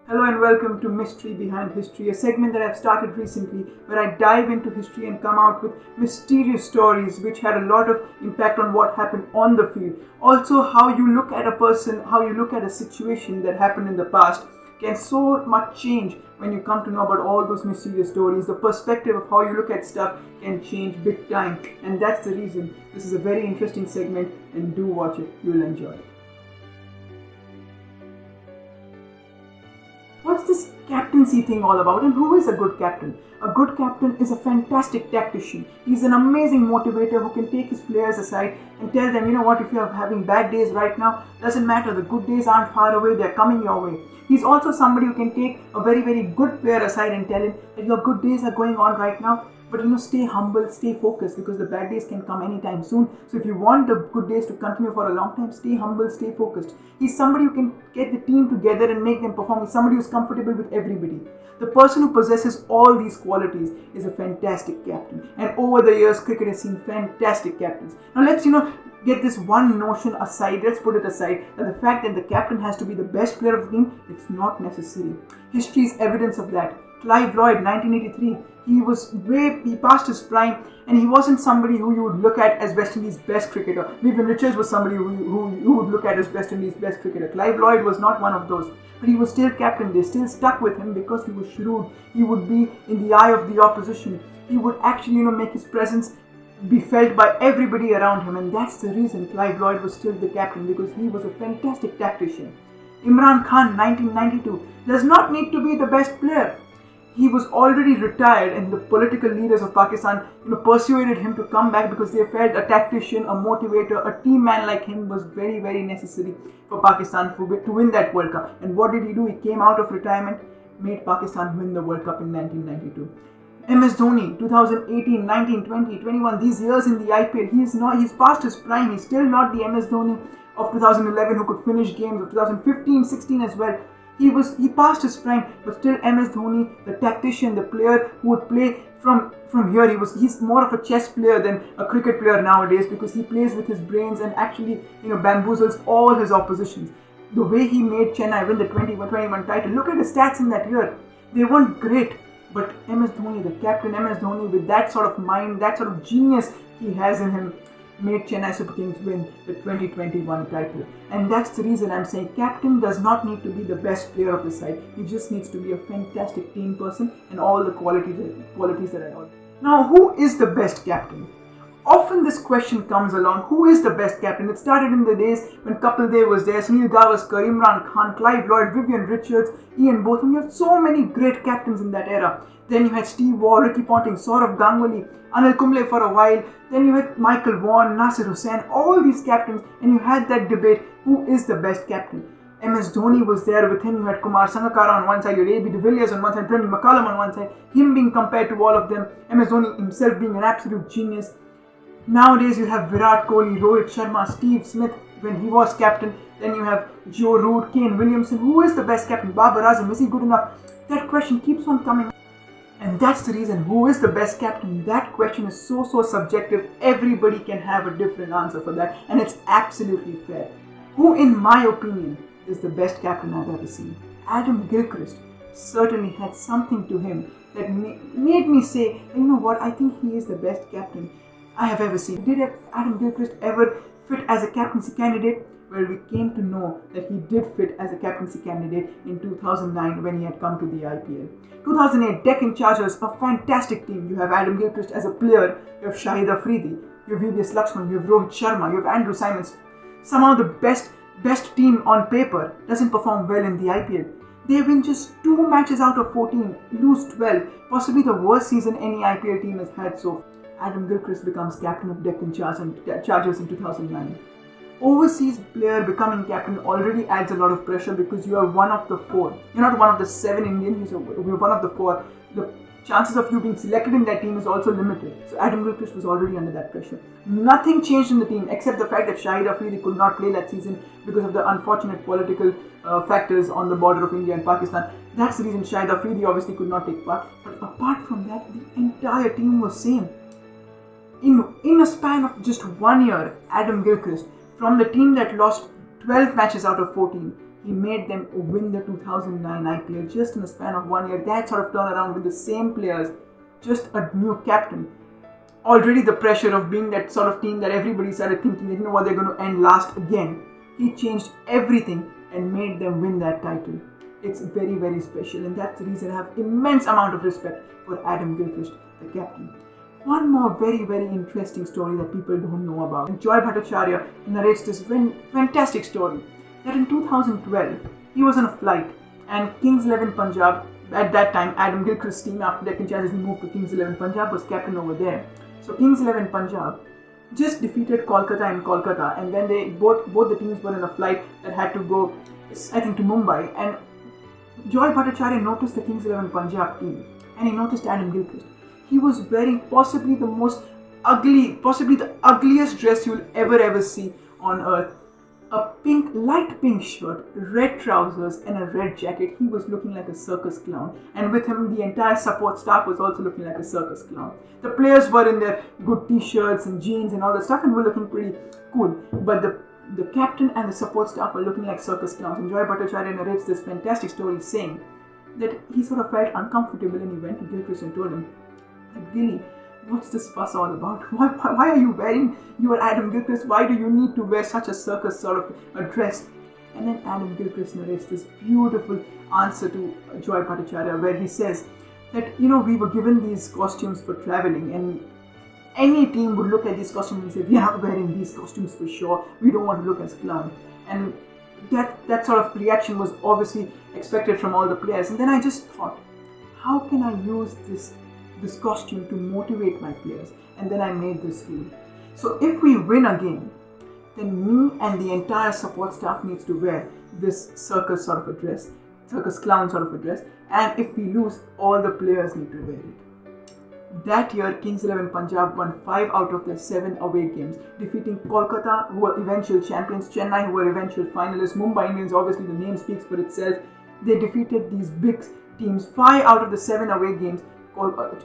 Hello and welcome to Mystery Behind History, a segment that I've started recently where I dive into history and come out with mysterious stories which had a lot of impact on what happened on the field. Also, how you look at a person, how you look at a situation that happened in the past can so much change when you come to know about all those mysterious stories. The perspective of how you look at stuff can change big time, and that's the reason this is a very interesting segment, and do watch it, you'll enjoy it. What's this captaincy thing all about, and who is a good captain? A good captain is a fantastic tactician. He's an amazing motivator who can take his players aside and tell them, you know what, if you're having bad days right now, doesn't matter, the good days aren't far away, they're coming your way. He's also somebody who can take a very, very good player aside and tell him that your good days are going on right now, but stay humble, stay focused, because the bad days can come anytime soon. So if you want the good days to continue for a long time, stay humble, stay focused. He's somebody who can get the team together and make them perform. He's somebody who's comfortable with everybody. The person who possesses all these qualities is a fantastic captain. And over the years, cricket has seen fantastic captains. Now let's, get this one notion aside, let's put it aside, that the fact that the captain has to be the best player of the team, it's not necessary. History is evidence of that. Clive Lloyd, 1983, he passed his prime, and he wasn't somebody who you would look at as West Indies' best cricketer. Vivian Richards was somebody who you would look at as West Indies' best cricketer. Clive Lloyd was not one of those, but he was still captain. They still stuck with him because he was shrewd. He would be in the eye of the opposition. He would actually, make his presence be felt by everybody around him, and that's the reason Clive Lloyd was still the captain, because he was a fantastic tactician. Imran Khan, 1992, does not need to be the best player. He was already retired, and the political leaders of Pakistan, persuaded him to come back because they felt a tactician, a motivator, a team man like him was very, very necessary for Pakistan to win that World Cup. And what did he do? He came out of retirement, made Pakistan win the World Cup in 1992. MS Dhoni, 2018, 19, 20, 21, these years in the IPL, he's past his prime. He's still not the MS Dhoni of 2011 who could finish games, of 2015, 16 as well. He passed his prime, but still MS Dhoni, the tactician, the player who would play from here. He's more of a chess player than a cricket player nowadays, because he plays with his brains and actually, bamboozles all his oppositions. The way he made Chennai win the 2021 title, look at the stats in that year. They weren't great, but MS Dhoni, the captain MS Dhoni, with that sort of mind, that sort of genius he has in him, made Chennai Super Kings win the 2021 title. And that's the reason I'm saying captain does not need to be the best player of the side. He just needs to be a fantastic team person and all the qualities that I know. Now, who is the best captain? Often this question comes along, who is the best captain? It started in the days when Kapil Dev was there, Sunil Gavaskar, Imran Khan, Clive Lloyd, Vivian Richards, Ian Botham. You had so many great captains in that era. Then you had Steve Waugh, Ricky Ponting, Saurav Ganguly, Anil Kumble for a while. Then you had Michael Vaughan, Nasir Hussain, all these captains, and you had that debate, who is the best captain? MS Dhoni was there. With him you had Kumar Sangakkara on one side, you had AB de Villiers on one side, Brendan McCullum on one side, him being compared to all of them, MS Dhoni himself being an absolute genius. Nowadays you have Virat Kohli, Rohit Sharma, Steve Smith when he was captain. Then you have Joe Root, Kane Williamson. Who is the best captain? Babar Azam, is he good enough? That question keeps on coming. And that's the reason, who is the best captain? That question is so subjective. Everybody can have a different answer for that, and it's absolutely fair. Who, in my opinion, is the best captain I've ever seen? Adam Gilchrist certainly had something to him that made me say, you know what, I think he is the best captain I have ever seen. Did Adam Gilchrist ever fit as a captaincy candidate? Well, we came to know that he did fit as a captaincy candidate in 2009 when he had come to the IPL. 2008, Deccan Chargers, a fantastic team. You have Adam Gilchrist as a player, you have Shahid Afridi, you have VVS Lakshman, you have Rohit Sharma, you have Andrew Simons. Somehow the best team on paper doesn't perform well in the IPL. They win just 2 matches out of 14, lose 12, possibly the worst season any IPL team has had so far. Adam Gilchrist becomes captain of Deccan Chargers in 2009. Overseas player becoming captain already adds a lot of pressure, because you are one of the 4. You're not one of the 7 Indians, you're one of the 4. The chances of you being selected in that team is also limited. So Adam Gilchrist was already under that pressure. Nothing changed in the team except the fact that Shahid Afridi could not play that season because of the unfortunate political factors on the border of India and Pakistan. That's the reason Shahid Afridi obviously could not take part. But apart from that, the entire team was same. In a span of just 1 year, Adam Gilchrist, from the team that lost 12 matches out of 14, He made them win the 2009 IPL just in a span of 1 year. That sort of turnaround with the same players, just a new captain. Already the pressure of being that sort of team that everybody started thinking that, you know what, they're going to end last again. He changed everything and made them win that title. It's very, very special, and that's the reason I have immense amount of respect for Adam Gilchrist, the captain. One more very, very interesting story that people don't know about. Joy Bhattacharya narrates this fantastic story that in 2012, he was on a flight and Kings 11 Punjab, at that time Adam Gilchrist's team after Deccan Chargers moved to Kings 11 Punjab, was captain over there. So Kings 11 Punjab just defeated Kolkata in Kolkata, and then they both the teams were in a flight that had to go, I think, to Mumbai, and Joy Bhattacharya noticed the Kings 11 Punjab team and he noticed Adam Gilchrist. He was wearing possibly the ugliest dress you'll ever see on earth. A light pink shirt, red trousers and a red jacket. He was looking like a circus clown, and with him the entire support staff was also looking like a circus clown. The players were in their good t-shirts and jeans and all that stuff and were looking pretty cool, but the captain and the support staff were looking like circus clowns. And Joy Bhattacharya narrates this fantastic story saying that he sort of felt uncomfortable and he went to Gilchrist and told him, Gilly, what's this fuss all about? Why are you wearing your Adam Gilchrist? Why do you need to wear such a circus sort of a dress? And then Adam Gilchrist narrates this beautiful answer to Joy Bhattacharya where he says that, you know, we were given these costumes for traveling, and any team would look at these costumes and say, we are not wearing these costumes for sure. We don't want to look as clowns. And that sort of reaction was obviously expected from all the players. And then I just thought, how can I use this costume to motivate my players? And then I made this rule. So if we win a game, then me and the entire support staff needs to wear this circus sort of a dress, circus clown sort of a dress, and if we lose, all the players need to wear it. That year, Kings 11 Punjab won 5 out of their 7 away games, defeating Kolkata, who were eventual champions, Chennai, who were eventual finalists, Mumbai Indians, obviously the name speaks for itself. They defeated these big teams. 5 out of the 7 away games,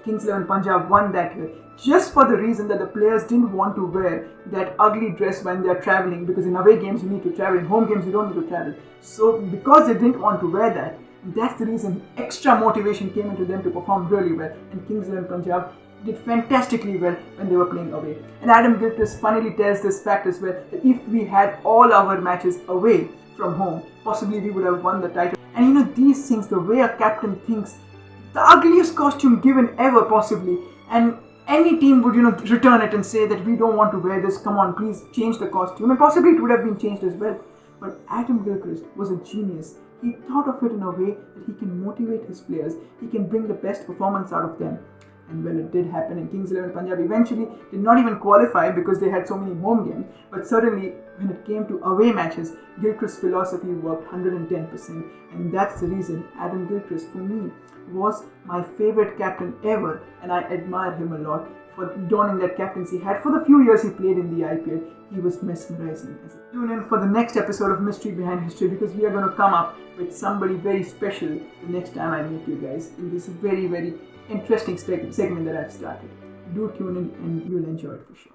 Kings 11 Punjab won that year, just for the reason that the players didn't want to wear that ugly dress when they're traveling, because in away games you need to travel, in home games you don't need to travel. So because they didn't want to wear that, that's the reason extra motivation came into them to perform really well, and Kings 11 Punjab did fantastically well when they were playing away. And Adam Gilchrist funnily tells this fact as well, that if we had all our matches away from home, possibly we would have won the title. And you know, these things, the way a captain thinks, the ugliest costume given ever possibly, and any team would, you know, return it and say that we don't want to wear this, come on, please change the costume, and possibly it would have been changed as well. But Adam Gilchrist was a genius. He thought of it in a way that he can motivate his players, he can bring the best performance out of them. And well, it did happen, and Kings 11 Punjab eventually did not even qualify because they had so many home games. But certainly, when it came to away matches, Gilchrist's philosophy worked 110%. And that's the reason Adam Gilchrist, for me, was my favorite captain ever. And I admire him a lot for donning that captaincy hat. For the few years he played in the IPL, he was mesmerizing. Tune in for the next episode of Mystery Behind History, because we are going to come up with somebody very special the next time I meet you guys in this very, very interesting segment that I've started. Do tune in and you'll enjoy it for sure.